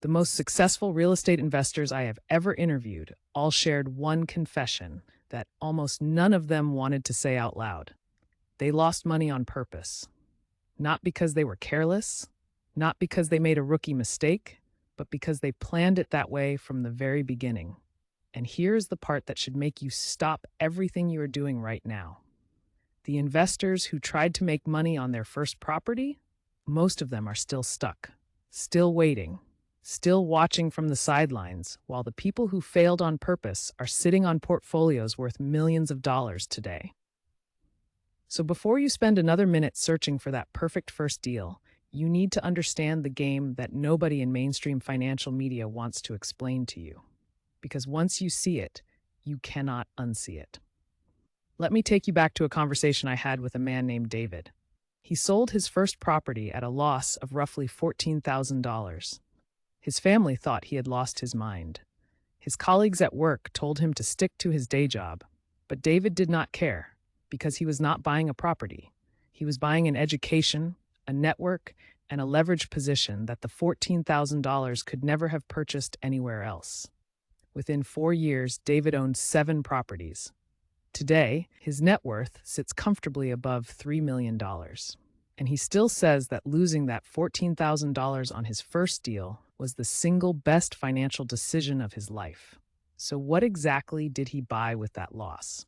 The most successful real estate investors I have ever interviewed all shared one confession that almost none of them wanted to say out loud. They lost money on purpose. Not because they were careless, not because they made a rookie mistake, but because they planned it that way from the very beginning. And here's the part that should make you stop everything you are doing right now. The investors who tried to make money on their first property, most of them are still stuck, still waiting, still watching from the sidelines, while the people who failed on purpose are sitting on portfolios worth millions of dollars today. So before you spend another minute searching for that perfect first deal, you need to understand the game that nobody in mainstream financial media wants to explain to you. Because once you see it, you cannot unsee it. Let me take you back to a conversation I had with a man named David. He sold his first property at a loss of roughly $14,000. His family thought he had lost his mind. His colleagues at work told him to stick to his day job, but David did not care because he was not buying a property. He was buying an education, a network, and a leveraged position that the $14,000 could never have purchased anywhere else. Within 4 years, David owned 7 properties. Today, his net worth sits comfortably above $3 million. And he still says that losing that $14,000 on his first deal was the single best financial decision of his life. So what exactly did he buy with that loss?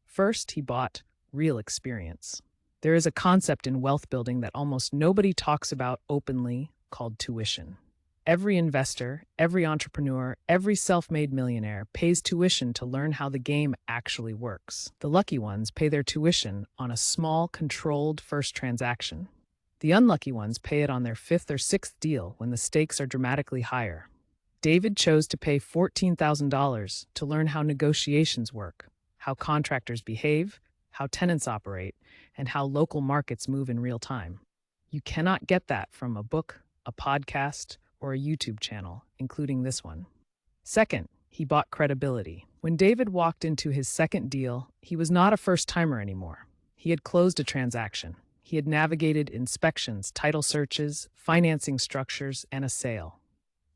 First, he bought real experience. There is a concept in wealth building that almost nobody talks about openly called tuition. Every investor, every entrepreneur, every self-made millionaire pays tuition to learn how the game actually works. The lucky ones pay their tuition on a small, controlled first transaction. The unlucky ones pay it on their 5th or 6th deal when the stakes are dramatically higher. David chose to pay $14,000 to learn how negotiations work, how contractors behave, how tenants operate, and how local markets move in real time. You cannot get that from a book, a podcast, or a YouTube channel, including this one. Second, he bought credibility. When David walked into his second deal, he was not a first-timer anymore. He had closed a transaction. He had navigated inspections, title searches, financing structures, and a sale.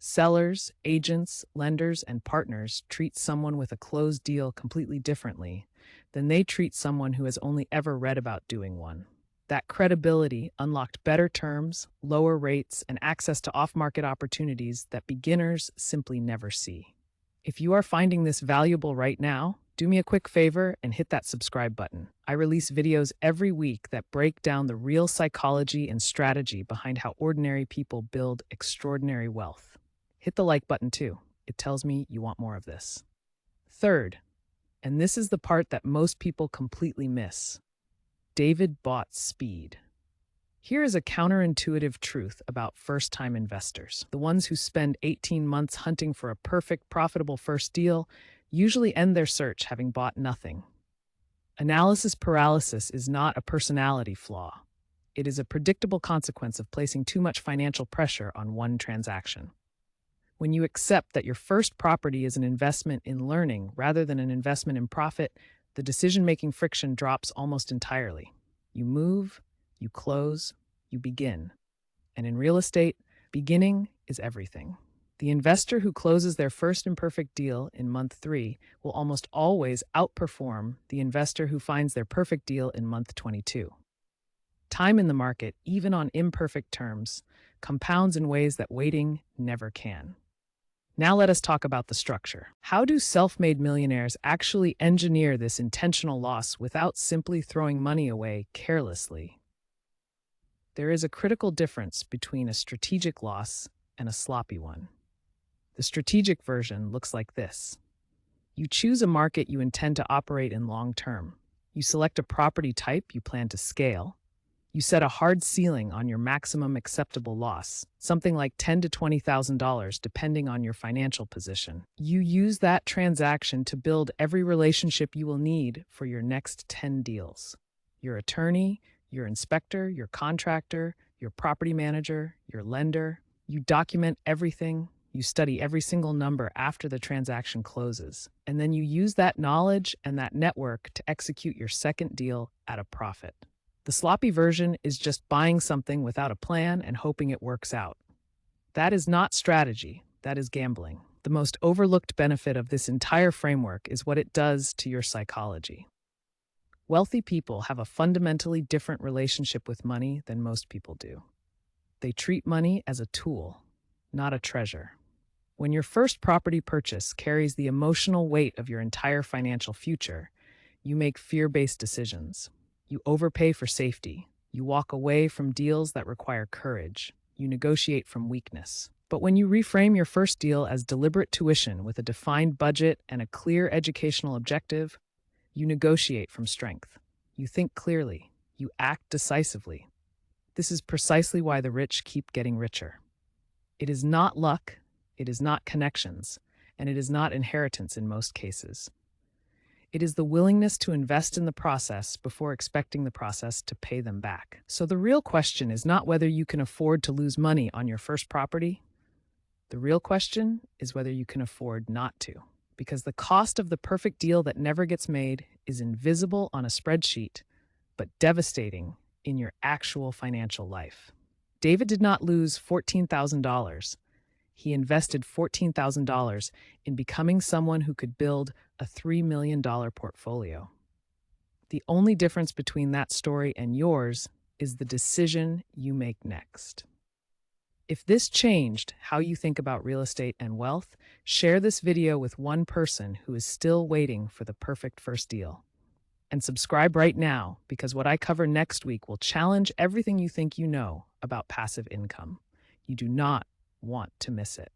Sellers, agents, lenders, and partners treat someone with a closed deal completely differently than they treat someone who has only ever read about doing one. That credibility unlocked better terms, lower rates, and access to off-market opportunities that beginners simply never see. If you are finding this valuable right now, do me a quick favor and hit that subscribe button. I release videos every week that break down the real psychology and strategy behind how ordinary people build extraordinary wealth. Hit the like button too. It tells me you want more of this. Third, and this is the part that most people completely miss, David bought speed. Here is a counterintuitive truth about first-time investors. The ones who spend 18 months hunting for a perfect, profitable first deal usually end their search having bought nothing. Analysis paralysis is not a personality flaw. It is a predictable consequence of placing too much financial pressure on one transaction. When you accept that your first property is an investment in learning rather than an investment in profit, the decision-making friction drops almost entirely. You move, you close, you begin. And in real estate, beginning is everything. The investor who closes their first imperfect deal in month 3 will almost always outperform the investor who finds their perfect deal in month 22. Time in the market, even on imperfect terms, compounds in ways that waiting never can. Now let us talk about the structure. How do self-made millionaires actually engineer this intentional loss without simply throwing money away carelessly? There is a critical difference between a strategic loss and a sloppy one. The strategic version looks like this. You choose a market you intend to operate in long term. You select a property type you plan to scale. You set a hard ceiling on your maximum acceptable loss, something like $10,000 to $20,000 depending on your financial position. You use that transaction to build every relationship you will need for your next 10 deals. Your attorney, your inspector, your contractor, your property manager, your lender. You document everything. You study every single number after the transaction closes. And then you use that knowledge and that network to execute your second deal at a profit. The sloppy version is just buying something without a plan and hoping it works out. That is not strategy, that is gambling. The most overlooked benefit of this entire framework is what it does to your psychology. Wealthy people have a fundamentally different relationship with money than most people do. They treat money as a tool, not a treasure. When your first property purchase carries the emotional weight of your entire financial future, you make fear-based decisions. You overpay for safety. You walk away from deals that require courage. You negotiate from weakness. But when you reframe your first deal as deliberate tuition with a defined budget and a clear educational objective, you negotiate from strength. You think clearly. You act decisively. This is precisely why the rich keep getting richer. It is not luck, it is not connections, and it is not inheritance in most cases. It is the willingness to invest in the process before expecting the process to pay them back. So the real question is not whether you can afford to lose money on your first property. The real question is whether you can afford not to. Because the cost of the perfect deal that never gets made is invisible on a spreadsheet, but devastating in your actual financial life. David did not lose $14,000. He invested $14,000 in becoming someone who could build a $3 million portfolio. The only difference between that story and yours is the decision you make next. If this changed how you think about real estate and wealth, share this video with one person who is still waiting for the perfect first deal. And subscribe right now, because what I cover next week will challenge everything you think you know about passive income. You do not want to miss it.